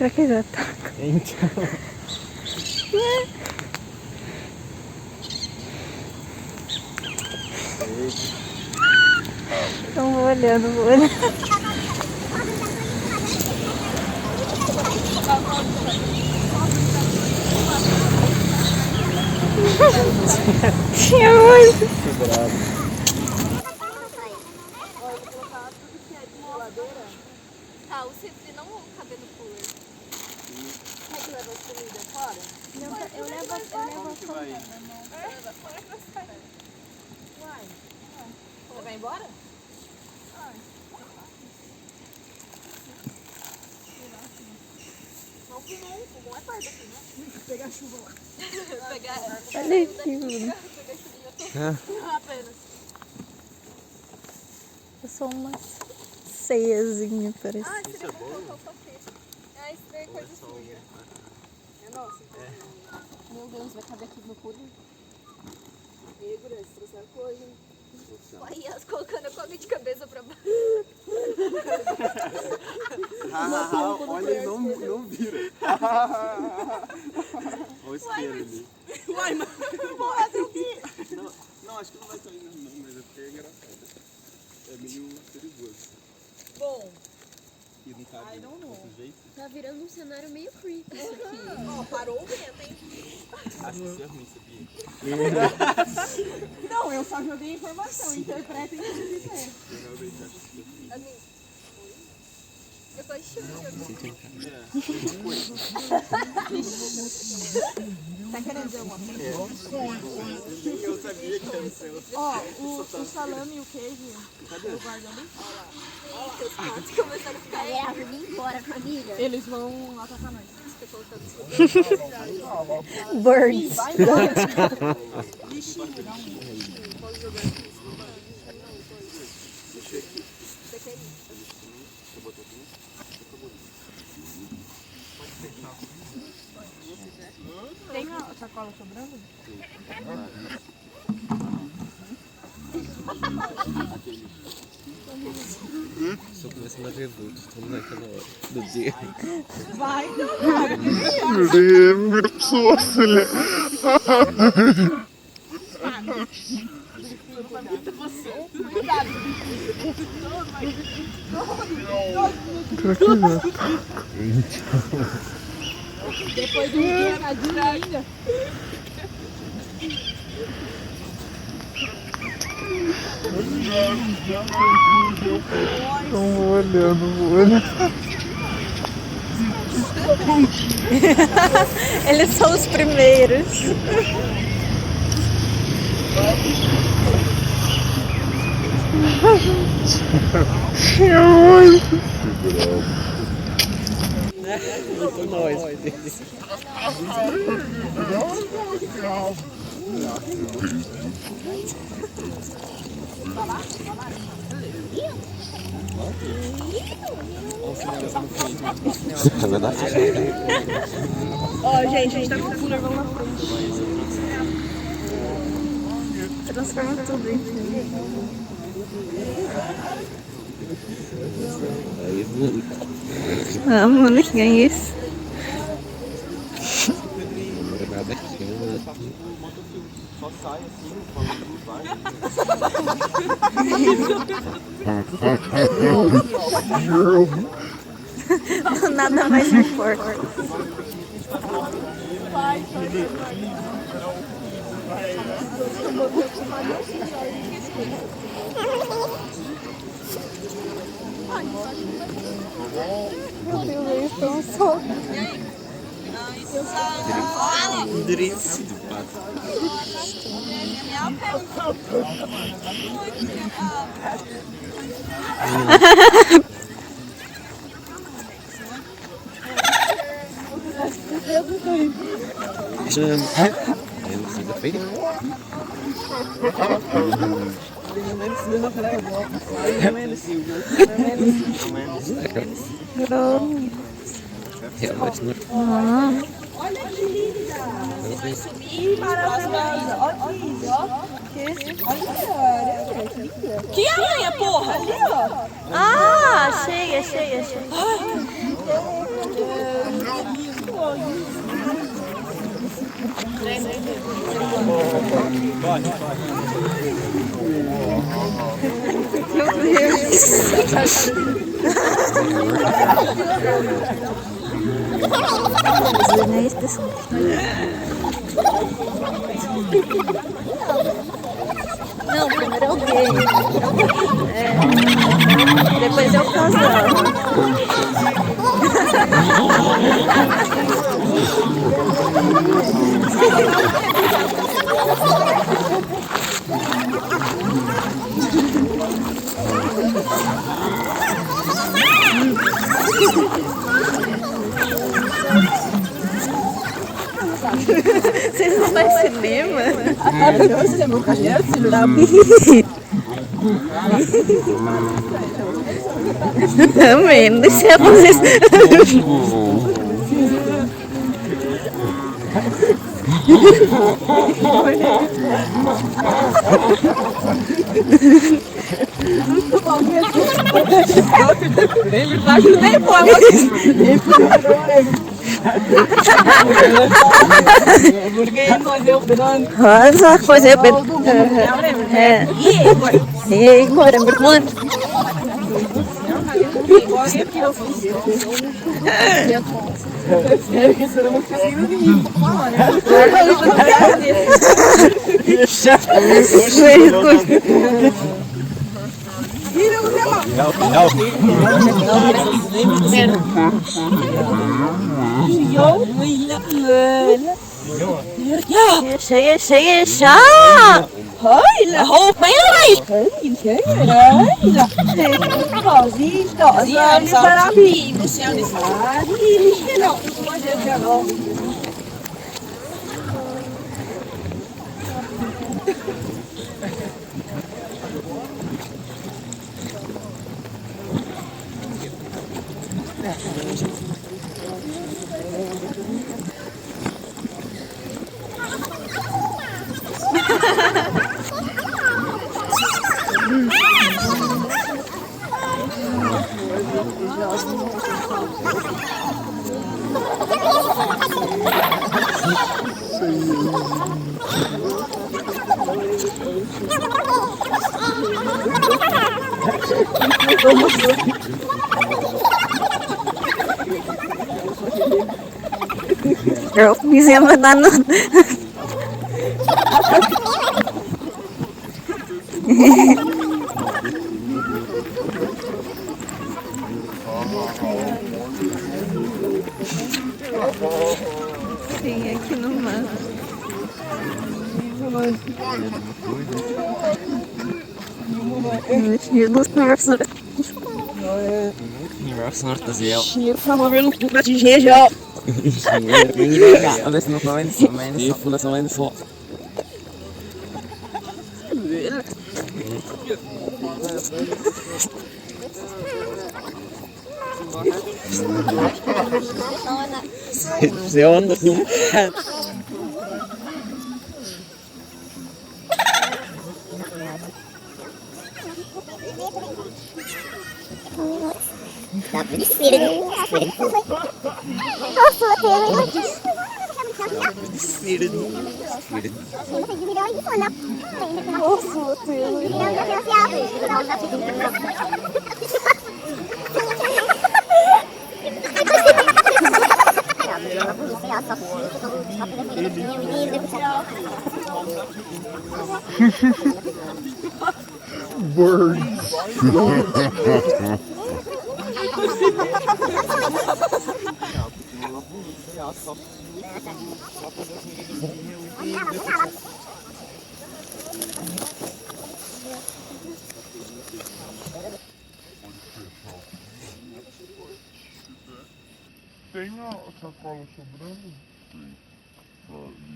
Será que já tá? Então. Então vou olhando, vou olhando. Tinha muito. Que bravo. Tá, o sempre não cabe no cooler. Quer que leva as comidas fora? Não, eu levo as comidas. Uai. Você vai embora? Não, o fogão é perto aqui, né? Pegar a chuva lá. Olha aqui, Apenas. é só uma ceiazinha, parece. Ah, você vai colocar o paquete. Ah, isso daí é coisa suja. É nosso? É. Meu Deus, vai caber aqui no cooler. E aí, Gurê, você trouxeram coisa, hein? Aí, elas colocando a comida de cabeça pra baixo. Olha, ele não vira. Olha o isqueiro ali. Uai, mas eu vou fazer o quê? Não, acho que não vai sair não, mas é porque é engraçado. É meio perigoso. Bom. E não cabe desse jeito. Tá virando um cenário meio creepy isso aqui. Ó, parou o vento, hein? Acho que isso é ruim, sabia? Não, eu só joguei informação. Interpretem o que quiser. Eu realmente acho que isso é ruim. Eu tô enxergando. Tá querendo dizer alguma coisa? Eu sabia que era o seu. Ó, o salame e o queijo. Eu guardo ali. Olha lá. Os patos começaram a ficar. É, vim embora, família. Eles vão lá pra nós. Birds. Vai embora. Lixinho, dá um. Posso jogar aqui? Você quer ir? Você botou aqui? Tem a sacola sobrando? Estou começando a ver vultos, estamos naquela hora do dia. Vai, não, cara. Minha pessoa Cuidado. Depois do recadinho ainda. Vou olhando. Eles são os primeiros. Muito nós. É verdade. Ó, gente, a gente tá com o cooler, vamos na frente. Transforma tudo em filme. Ah, mano, que é isso? Não é nada aqui, né? Só sai assim, Nada mais me importa. Meu Deus, eles estão só. Endereço do pato. Olha que linda! Vai subir maravilhosa. Olha que linda, ó. Que aranha, porra? Ali, ó. Ah, achei, achei, achei. Meu Deus. Não, primeiro é o gay. É. Depois é o casal. Vocês não fazem cinema? Também, não sei vocês. Rosa, pois é, Pedro. É. E agora, meu irmão? Chega, chega, chá! Ôi là hô bé này. Nhìn thế rồi đấy. Đỏ gì em sao đi một xeo đi xả đi cái nào cũng có được đâu. Girl, bisa menanam. Tem aqui no mar. Cheiro favorável no cu de geja. A ver si nos mueven, sí, nos mueven eso. Se onda, sim. Birds. Tem a sacola sobrando? Sim.